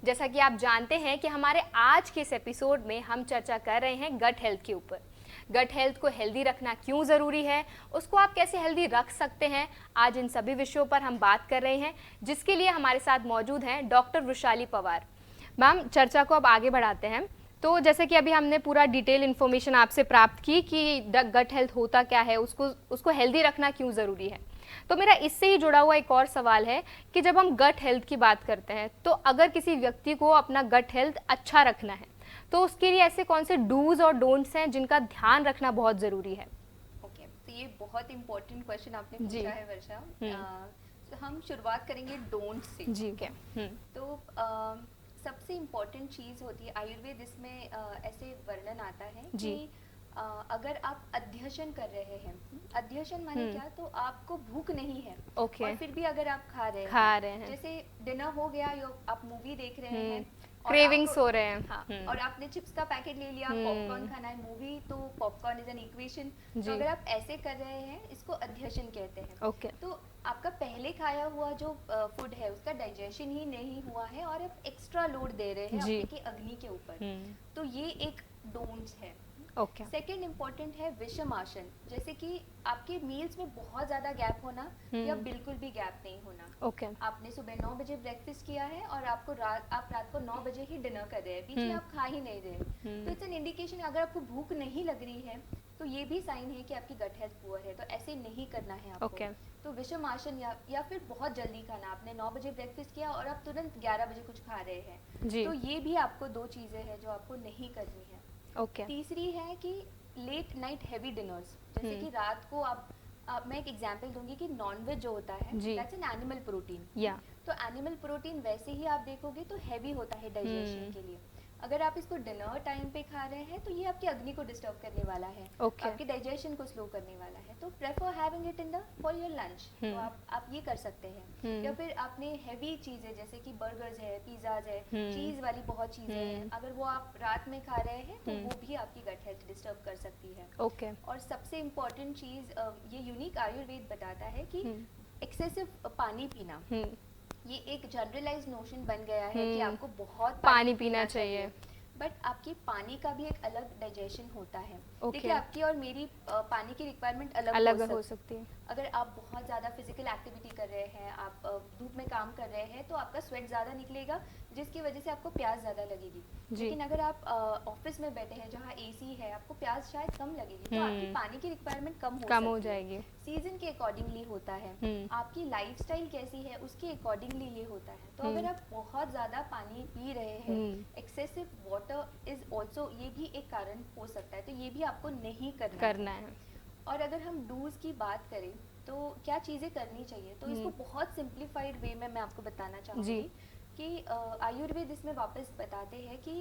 जैसा कि आप जानते हैं कि हमारे आज के इस एपिसोड में हम चर्चा कर रहे हैं गट हेल्थ के ऊपर। गट हेल्थ को हेल्दी रखना क्यों ज़रूरी है, उसको आप कैसे हेल्दी रख सकते हैं, आज इन सभी विषयों पर हम बात कर रहे हैं, जिसके लिए हमारे साथ मौजूद हैं डॉक्टर वृषाली पवार। मैम, चर्चा को अब आगे बढ़ाते हैं। तो जैसे कि अभी हमने पूरा डिटेल इन्फॉर्मेशन आपसे प्राप्त की कि गट हेल्थ होता क्या है, उसको हेल्दी रखना क्यों ज़रूरी है। तो मेरा इससे ही जुड़ा हुआ एक और सवाल है कि जब हम गट हेल्थ की बात करते हैं तो अगर किसी व्यक्ति को अपना गट हेल्थ अच्छा रखना है तो उसके लिए ऐसे कौन से डूज और डोंट्स हैं जिनका ध्यान रखना बहुत ज़रूरी है। ओके, तो ये बहुत इंपॉर्टेंट क्वेश्चन आपने पूछा है वर्षा। तो हम शुरुआत करेंगे डोंट से। जी, ओके। तो सबसे इम्पोर्टेंट चीज़ होती है आयुर्वेद, इसमें ऐसे वर्णन आता है कि अगर आप अध्यशन कर रहे हैं, अध्यशन माने क्या, तो आपको भूख नहीं है और फिर भी अगर आप खा रहे हैं, जैसे डिनर हो गया या आप मूवी देख रहे हैं, क्रेविंग्स हो रहे हैं, हाँ, और आपने चिप्स का पैकेट ले लिया, पॉपकॉर्न खाना है, मूवी तो पॉपकॉर्न इज एन इक्वेशन। तो अगर आप ऐसे कर रहे हैं, इसको अध्यशन कहते हैं। तो आपका पहले खाया हुआ जो फूड है उसका डाइजेशन ही नहीं हुआ है और आप एक्स्ट्रा लोड दे रहे हैं आपकी अग्नि के ऊपर, तो ये एक डोंट्स है। सेकेंड इम्पोर्टेंट है विषम आसन, जैसे कि आपके मील्स में बहुत ज्यादा गैप होना या बिल्कुल भी गैप नहीं होना। आपने सुबह 9 बजे ब्रेकफास्ट किया है और आप रात को 9 बजे ही डिनर कर रहे हैं, बीच में आप खा ही नहीं रहे, तो इट्स एन इंडिकेशन। अगर आपको भूख नहीं लग रही है तो ये भी साइन है कि आपकी गट हेल्थ पुअर है, तो ऐसे नहीं करना है आपको। तो विषम आसन या फिर बहुत जल्दी खाना, आपने 9 बजे ब्रेकफास्ट किया और आप तुरंत 11 बजे कुछ खा रहे हैं, तो ये भी आपको दो चीजें हैं जो आपको नहीं करनी है। तीसरी है कि लेट नाइट हैवी डिनर्स, जैसे कि रात को मैं एक एग्जांपल दूंगी कि नॉनवेज जो होता है दैट्स एन एनिमल प्रोटीन। तो एनिमल प्रोटीन वैसे ही आप देखोगे तो हैवी होता है डाइजेशन के लिए। अगर आप इसको डिनर टाइम पे खा रहे हैं तो ये आपकी अग्नि को डिस्टर्ब करने वाला है, आपके डाइजेशन को स्लो करने वाला है। तो prefer having it in the for your lunch, तो आप ये कर सकते हैं। या फिर आपने हैवी चीजें जैसे कि बर्गर्स है, पिज्जाज है, चीज वाली बहुत चीजें हैं, अगर वो आप रात में खा रहे हैं तो वो भी आपकी गट हेल्थ डिस्टर्ब कर सकती है। और सबसे इम्पोर्टेंट चीज ये यूनिक आयुर्वेद बताता है कि एक्सेसिव पानी पीना, ये एक जनरलाइज नोशन बन गया है कि आपको बहुत पानी पीना चाहिए, बट आपकी पानी का भी एक अलग डाइजेशन होता है। देखिए आपकी और मेरी पानी की रिक्वायरमेंट अलग हो सकती है। अगर आप बहुत ज़्यादा फिजिकल एक्टिविटी कर रहे हैं, आप धूप में काम कर रहे हैं, तो आपका स्वेट ज़्यादा निकलेगा जिसकी वजह से आपको प्यास ज़्यादा लगेगी। लेकिन अगर आप ऑफिस में बैठे हैं जहाँ एसी है, आपको प्यास शायद कम लगेगी, तो आपकी पानी की रिक्वायरमेंट कम हो जाएगी। सीजन के अकॉर्डिंगली होता है, आपकी लाइफस्टाइल कैसी है उसके अकॉर्डिंगली ये होता है। तो अगर आप बहुत ज़्यादा पानी पी रहे हैं, एक्सेसिव वाटर इज ऑल्सो, ये भी एक कारण हो सकता है, तो ये भी आपको नहीं करना है। और अगर हम डूज की बात करें तो क्या चीज़ें करनी चाहिए, तो इसको बहुत सिंप्लीफाइड वे में मैं आपको बताना चाहूँगी कि आयुर्वेद इसमें वापस बताते हैं कि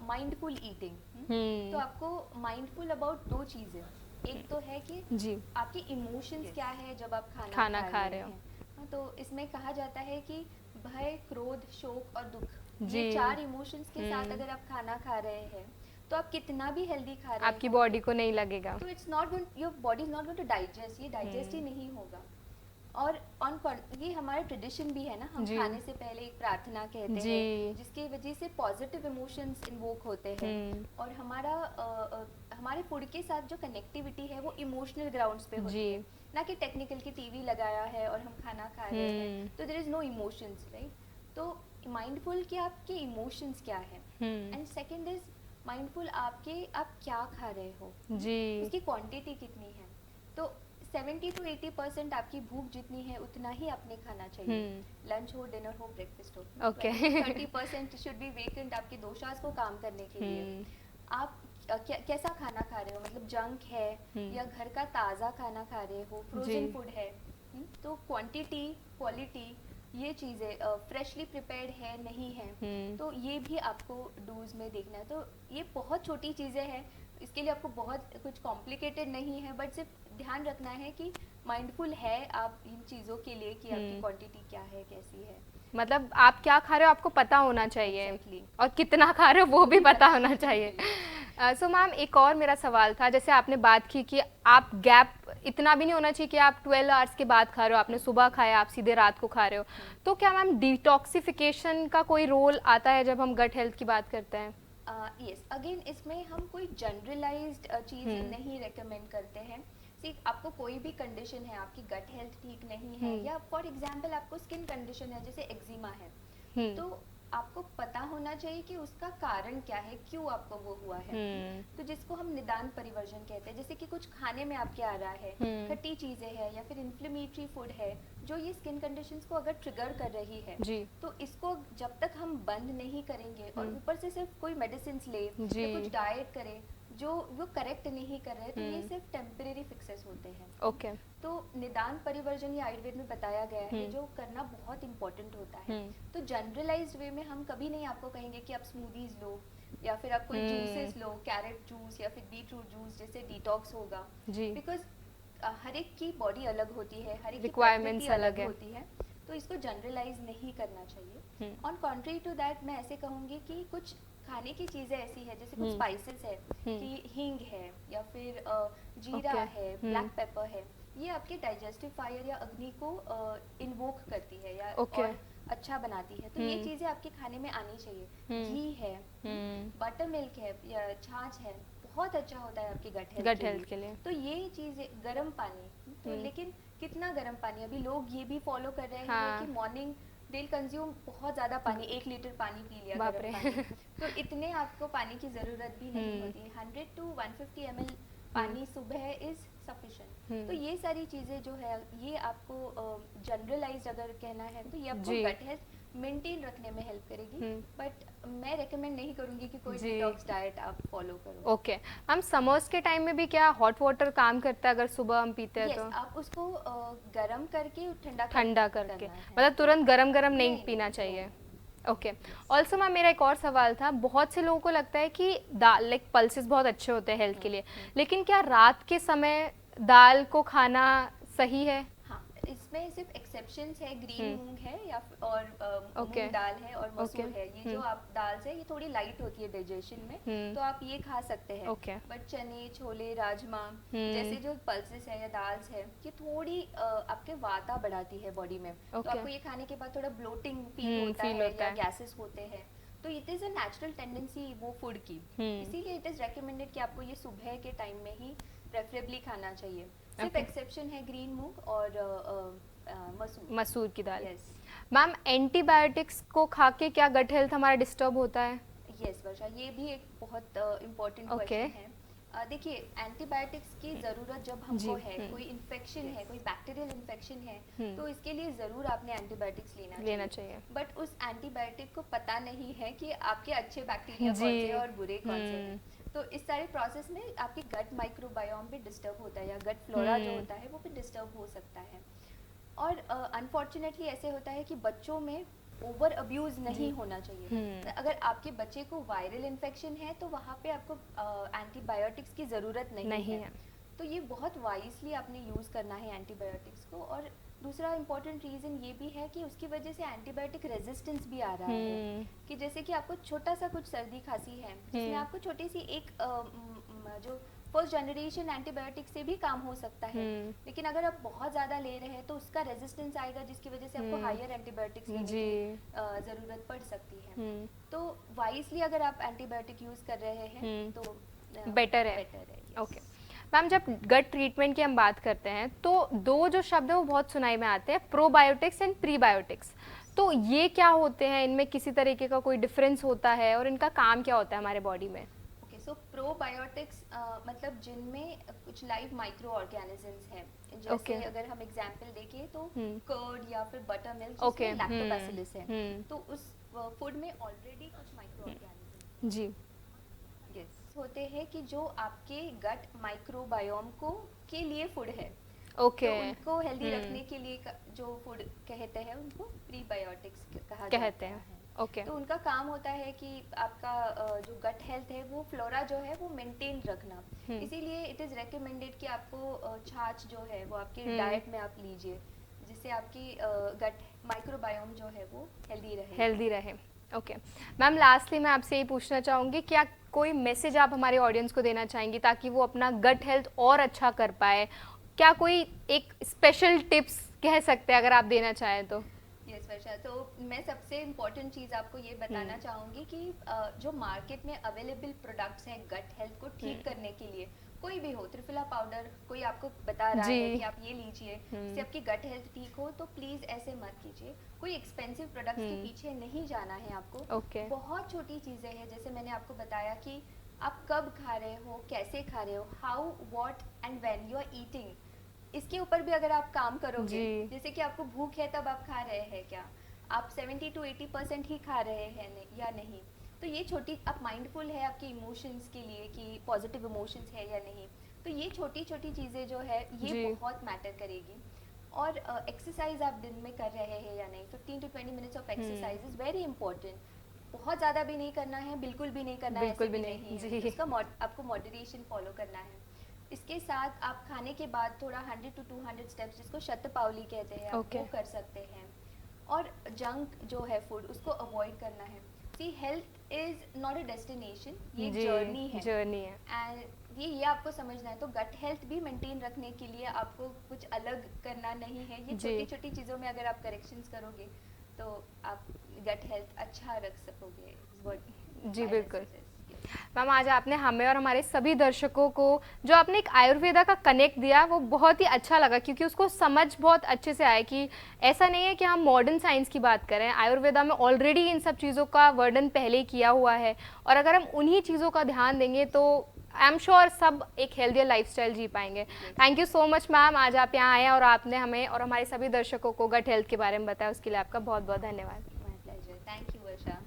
माइंडफुल ईटिंग। तो आपको माइंडफुल अबाउट दो चीज़ें, एक तो है कि आपके इमोशंस क्या है जब आप खाना खा रहे हो। तो इसमें कहा जाता है कि भय, क्रोध, शोक और दुख, ये चार इमोशंस के साथ अगर आप खाना खा रहे हैं तो आप कितना भी हेल्दी खा रहे हैं, आपकी बॉडी को नहीं लगेगा, तो it's not your body is not going to digest, ये डाइजेस्ट ही नहीं होगा। और ये हमारे ट्रेडिशन भी है ना, हम खाने से पहले एक प्रार्थना कहते हैं जिसकी वजह से पॉजिटिव इमोशंस इन्वोक होते हैं, और हमारे फूड के साथ जो कनेक्टिविटी है वो इमोशनल ग्राउंड्स पे होती है, ना कि टेक्निकल की टीवी लगाया है और हम खाना खा रहे हैं तो there is no emotions, right. तो माइंडफुल कि आपके इमोशंस क्या है, एंड सेकंड इज माइंडफुल आप क्या खा रहे हो, उसकी क्वांटिटी कितनी है। तो 70 to 80% आपकी भूख जितनी है उतना ही आपने खाना चाहिए, लंच हो, डिनर हो, ब्रेकफास्ट हो। 30% शुड बी वेकेंट आपके दोषास को काम करने के लिए। आप कैसा खाना खा रहे हो, मतलब जंक है या घर का ताज़ा खाना खा रहे हो, फ्रोजन फूड है। तो क्वांटिटी, क्वालिटी, ये चीज़ें फ्रेशली प्रिपेयर्ड है नहीं है, तो ये भी आपको डूज में देखना है। तो ये बहुत छोटी चीज़ें हैं, इसके लिए आपको बहुत कुछ कॉम्प्लिकेटेड नहीं है, बट सिर्फ ध्यान रखना है कि माइंडफुल है आप इन चीज़ों के लिए कि आपकी क्वांटिटी क्या है, कैसी है। मतलब आप क्या खा रहे हो आपको पता होना चाहिए, और कितना खा रहे हो वो भी पता होना चाहिए। सो मैम, एक और मेरा सवाल था, जैसे आपने बात की कि आप गैप इतना भी नहीं होना चाहिए कि आप 12 आवर्स के बाद खा रहे हो, आपने सुबह खाया आप सीधे रात को खा रहे हो। तो क्या मैम डिटॉक्सिफिकेशन का कोई रोल आता है जब हम गट हेल्थ की बात करते हैं? यस, अगेन इसमें हम कोई जनरलाइज्ड चीज़ नहीं रेकमेंड करते हैं। आपको कोई भी कंडीशन है, आपकी गट हेल्थ ठीक नहीं है, या फॉर एग्जांपल आपको स्किन कंडीशन है जैसे एक्जिमा है, तो आपको पता होना चाहिए कि उसका कारण क्या है, क्यों आपको वो हुआ है। तो जिसको हम निदान परिवर्जन कहते हैं, जैसे कि कुछ खाने में आपके आ रहा है, खट्टी चीजें हैं या फिर इन्फ्लेमेटरी फूड है जो ये स्किन कंडीशंस को अगर ट्रिगर कर रही है, तो इसको जब तक हम बंद नहीं करेंगे और ऊपर से सिर्फ कोई मेडिसिन ले या कुछ डाइट करे जो वो करेक्ट नहीं कर रहे, तो ये सिर्फ टेम्परेरी फिक्सेस होते हैं। ओके। तो निदान परिवर्जन ये आयुर्वेद में बताया गया है जो करना बहुत इम्पोर्टेंट होता है। तो जनरलाइज्ड वे में हम कभी नहीं आपको कहेंगे कि आप स्मूदीज लो या फिर आप कोई जूसेस लो, कैरेट जूस या फिर बीटरूट जूस जैसे डिटॉक्स होगा, बिकॉज हर एक की बॉडी अलग होती है, हर एक की रिक्वायरमेंट्स अलग होती है, तो इसको जनरलाइज नहीं करना चाहिए। ऑन कॉन्ट्री टू दैट मैं ऐसे कहूँगी कि कुछ खाने की चीजें ऐसी है जैसे कुछ स्पाइसेस है कि हींग है या फिर जीरा है, ब्लैक पेपर है, ये आपके डाइजेस्टिव फायर या अग्नि को इन्वोक करती है या और अच्छा बनाती है। तो ये चीजें आपके खाने में आनी चाहिए। घी है, बटर मिल्क है या छाछ है, बहुत अच्छा होता है आपकी गट हेल्थ के लिए। तो ये चीजें, गर्म पानी, तो लेकिन कितना गर्म पानी, अभी लोग ये भी फॉलो कर रहे हैं कि मॉर्निंग दे कंज्यूम बहुत ज़्यादा पानी, 1 लीटर पानी पी लिया गर्म पानी। तो इतने आपको पानी की ज़रूरत भी नहीं होती है। 100 to 150 ml पानी सुबह इज़ सफिशिएंट। तो ये सारी चीज़ें जो है ये आपको जनरलाइज अगर कहना है तो ये आपको गट हेल्थ मेंटेन रखने में हेल्प करेगी, बट मैं रेकमेंड नहीं करूंगी कि कोई डिटॉक्स डाइट आप फॉलो करो। ओके। हम समर्स के टाइम में भी क्या हॉट वाटर काम करता है अगर सुबह हम पीते हैं? तो आप उसको गर्म करके ठंडा करके, मतलब तुरंत गरम नहीं पीना चाहिए। ओके। ऑल्सो मैम मेरा एक और सवाल था, बहुत से लोगों को लगता है कि दाल लाइक पल्सेस बहुत अच्छे होते हैं हेल्थ के लिए, लेकिन क्या रात के समय दाल को खाना सही है? इसमें सिर्फ एक्सेप्शंस है, ग्रीन मूंग है या और मूंग दाल है और मसूर है, ये जो आप दाल से ये थोड़ी लाइट होती है डाइजेशन में, तो आप ये खा सकते हैं। बट चने, छोले, राजमा जैसे जो पल्सेस है या दाल्स है, ये थोड़ी आपके वाता बढ़ाती है बॉडी में, तो आपको ये खाने के बाद थोड़ा ब्लोटिंग फील होता है या गैसेस होते हैं, तो it is a natural tendency वो फूड की, इसीलिए इट इज रेकमेंडेड कि आपको ये सुबह के टाइम में ही प्रेफरेबली खाना चाहिए। सिर्फ एक्सेप्शन है ग्रीन मूंग और मसूर की दाल। मैम एंटीबायोटिक्स को खा के क्या गट हेल्थ हमारा डिस्टर्ब होता है? यस वर्षा, ये भी एक बहुत इम्पोर्टेंट क्वेश्चन है। देखिए, एंटीबायोटिक्स की ज़रूरत जब हमको है, कोई इन्फेक्शन है, कोई बैक्टीरियल इन्फेक्शन है, तो इसके लिए ज़रूर आपने एंटीबायोटिक्स लेना चाहिए। बट उस एंटीबायोटिक को पता नहीं है कि आपके अच्छे बैक्टीरिया कौन से और बुरे कौन से हैं। तो इस सारे प्रोसेस में आपकी गट माइक्रोबायोम भी डिस्टर्ब होता है या गट फ्लोरा जो होता है वो भी डिस्टर्ब हो सकता है। और अनफॉर्चुनेटली ऐसे होता है कि बच्चों में ओवर अब्यूज नहीं होना चाहिए। अगर आपके बच्चे को वायरल इन्फेक्शन है तो वहाँ पे आपको एंटीबायोटिक्स की ज़रूरत नहीं है। तो ये बहुत वाइजली आपने यूज़ करना है एंटीबायोटिक्स को। और दूसरा इम्पोर्टेंट रीज़न ये भी है कि उसकी वजह से एंटीबायोटिक रेजिस्टेंस भी आ रहा है, कि जैसे कि आपको छोटा सा कुछ सर्दी खांसी है जिसमें आपको छोटी सी एक जो फर्स्ट जनरेशन एंटीबायोटिक से भी काम हो सकता है, लेकिन अगर आप बहुत ज़्यादा ले रहे हैं तो उसका रेजिस्टेंस आएगा जिसकी वजह से आपको हायर एंटीबायोटिक्स लेने की ज़रूरत पड़ सकती है। तो वाइजली अगर आप एंटीबायोटिक यूज़ कर रहे हैं तो बेटर है। ओके मैम, जब गट ट्रीटमेंट की हम बात करते हैं तो दो जो शब्द है वो बहुत सुनाई में आते हैं, प्रोबायोटिक्स एंड प्रीबायोटिक्स। तो ये क्या होते हैं, इनमें किसी तरीके का कोई डिफरेंस होता है और इनका काम क्या होता है हमारे बॉडी में? सो प्रोबायोटिक्स मतलब जिनमें कुछ लाइव माइक्रो ऑर्गेनिजम्स हैं, जैसे अगर हम एग्जांपल देखें तो कर्ड या फिर बटर मिल्क जिसमें लैक्टोबैसिलस है, तो उस फूड में ऑलरेडी कुछ माइक्रो ऑर्गेनिजम होते हैं कि जो आपके गट माइक्रोबायोम को के लिए फूड है। तो उनको हेल्दी रखने के लिए जो फूड कहते हैं उनको प्रीबायोटिक्स कहा जाता है। तो उनका काम होता है कि आपका जो गट हेल्थ है वो फ्लोरा जो है वो मेंटेन रखना, इसीलिए इट इज़ रेकमेंडेड कि आपको छाछ जो है वो आपके डाइट में आप लीजिए, जिससे आपकी गट माइक्रोबायोम जो है वो हेल्दी रहे। ओके मैम, लास्टली मैं आपसे ये पूछना चाहूँगी, क्या कोई मैसेज आप हमारे ऑडियंस को देना चाहेंगी ताकि वो अपना गट हेल्थ और अच्छा कर पाए क्या कोई एक स्पेशल टिप्स कह सकते हैं अगर आप देना चाहें तो? यस वर्षा, तो मैं सबसे इम्पोर्टेंट चीज़ आपको ये बताना चाहूँगी कि जो मार्केट में अवेलेबल प्रोडक्ट्स हैं गट हेल्थ को ठीक करने के लिए, कोई भी हो, त्रिफला पाउडर कोई आपको बता रहा है कि आप ये लीजिए इससे आपकी गट हेल्थ ठीक हो, तो प्लीज़ ऐसे मत कीजिए। कोई एक्सपेंसिव प्रोडक्ट्स के पीछे नहीं जाना है आपको। बहुत छोटी चीज़ें हैं, जैसे मैंने आपको बताया कि आप कब खा रहे हो, कैसे खा रहे हो, how, what and when you are eating, इसके ऊपर भी अगर आप काम करोगे, जैसे कि आपको भूख है तब आप खा रहे हैं क्या, आप 70 to 80% ही खा रहे हैं या नहीं, तो ये छोटी, आप माइंडफुल है आपके इमोशंस के लिए कि पॉजिटिव इमोशंस है या नहीं, तो ये छोटी छोटी चीज़ें जो है ये बहुत मैटर करेगी। और एक्सरसाइज आप दिन में कर रहे हैं या नहीं, 15 to 20 minutes of exercise is very important. बहुत ज़्यादा भी नहीं करना है, बिल्कुल भी नहीं करना है, बिल्कुल भी नहीं है, उसका आपको मॉडरेशन फॉलो करना है। इसके साथ आप खाने के बाद थोड़ा 100 to 200 स्टेप्स, जिसको शतपावली कहते हैं, आप वो कर सकते हैं। और जंक जो है फूड, उसको अवॉइड करना है। See, health is not a destination, ये जर्नी है एंड ये आपको समझना है। तो गट हेल्थ भी मेंटेन रखने के लिए आपको कुछ अलग करना नहीं है, ये छोटी छोटी चीज़ों में अगर आप करेक्शंस करोगे तो आप गट हेल्थ अच्छा रख सकोगे। जी बिल्कुल मैम, आज आपने हमें और हमारे सभी दर्शकों को जो आपने एक आयुर्वेदा का कनेक्ट दिया वो बहुत ही अच्छा लगा, क्योंकि उसको समझ बहुत अच्छे से आया कि ऐसा नहीं है कि हम मॉडर्न साइंस की बात करें, आयुर्वेदा में ऑलरेडी इन सब चीज़ों का वर्णन पहले ही किया हुआ है, और अगर हम उन्हीं चीज़ों का ध्यान देंगे तो आई एम श्योर सब एक हेल्दियर लाइफस्टाइल जी पाएंगे। Thank you so much ma'am, आज आप यहाँ आए और आपने हमें और हमारे सभी दर्शकों को गट हेल्थ के बारे में बताया, उसके लिए आपका बहुत बहुत धन्यवाद। थैंक यू वर्षा।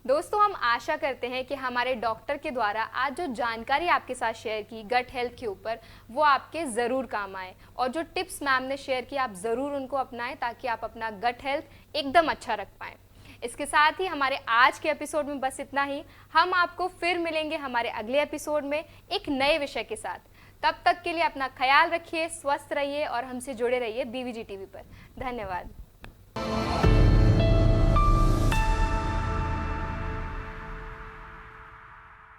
दोस्तों, हम आशा करते हैं कि हमारे डॉक्टर के द्वारा आज जो जानकारी आपके साथ शेयर की गट हेल्थ के ऊपर, वो आपके ज़रूर काम आए, और जो टिप्स मैम ने शेयर की आप ज़रूर उनको अपनाएं ताकि आप अपना गट हेल्थ एकदम अच्छा रख पाएँ। इसके साथ ही हमारे आज के एपिसोड में बस इतना ही। हम आपको फिर मिलेंगे हमारे अगले एपिसोड में एक नए विषय के साथ। तब तक के लिए अपना ख्याल रखिए, स्वस्थ रहिए और हमसे जुड़े रहिए BVG TV पर। धन्यवाद।